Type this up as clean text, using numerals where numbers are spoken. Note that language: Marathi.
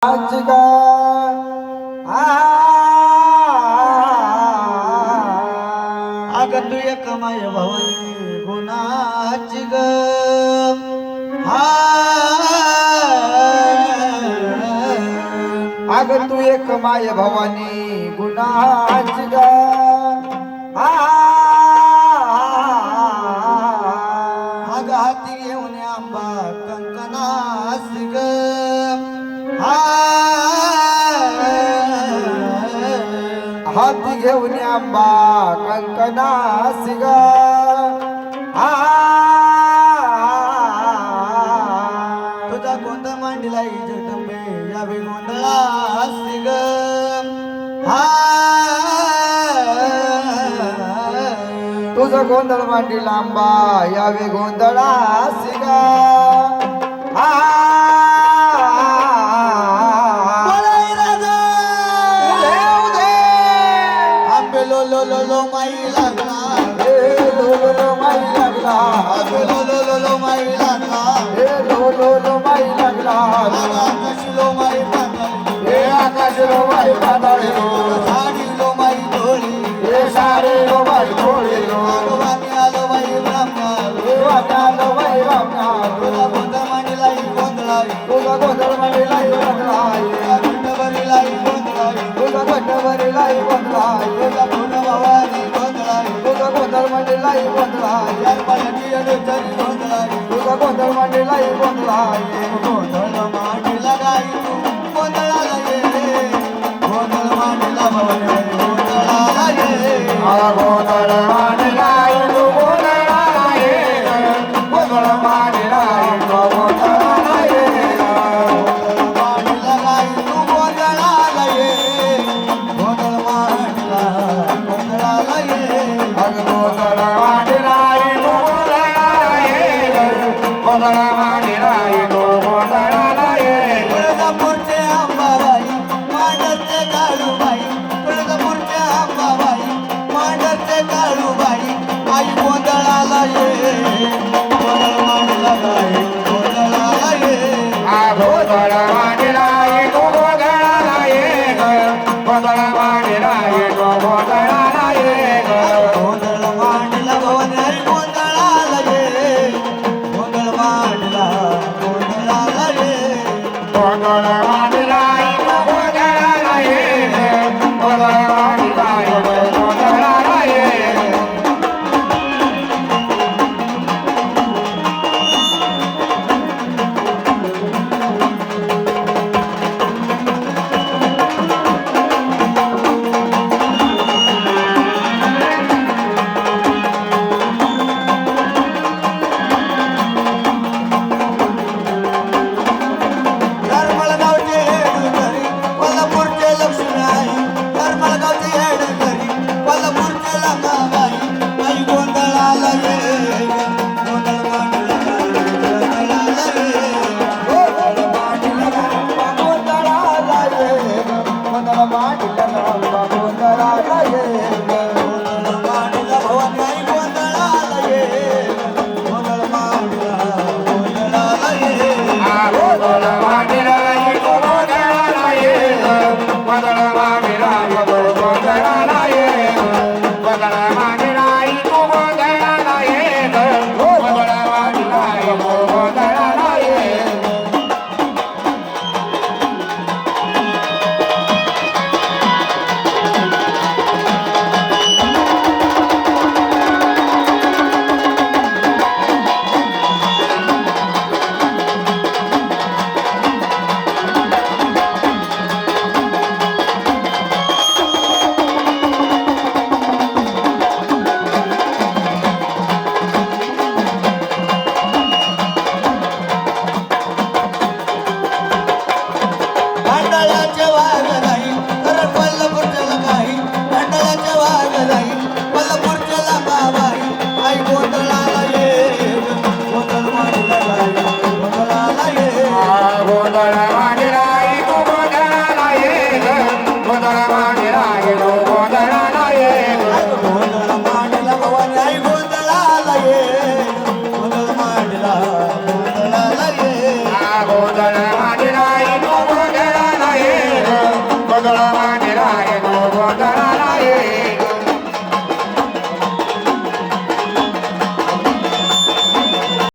आज गा अग तू एक माय भवानी गुणाची ग अग तू एक माय भवानी गुणाची ग अग हाती घेऊन आंबा कंकणास ग हाती घेऊन आंबा कंकणास ग तुझा गोंधळ मांडला जगदंबे यावे गोंधळास ग तुझा गोंधळ मांडला आंबा यावे गोंधळास ग लो लो लो लो माई लागला लो लो लो माई लागला लो लो लो लो माई लागला लो लो लो माई लागला आकाश लो माई पाताळी आकाश लो माई पाताळी साडी लो माई धोळी साडी लो माई धोळी वाणी आलो माई ब्राह्मणा वाणी आलो माई ब्राह्मणा तुझा गोंधळ मांडलाई गोंधळाई तुझा गोंधळ मांडलाई गोंधळाई घंटभरीलाई गोंधळाई तुझा घंटभरीलाई गोंधळाई तुझा भवानी गोंधळाई तुझा गोंधळ मांडलाई गोंधळाई यार पायाची अडचणी गोंधळाई तुझा गोंधळ मांडलाई गोंधळाई गोंधळ मांडला गाई तू गोंधळाला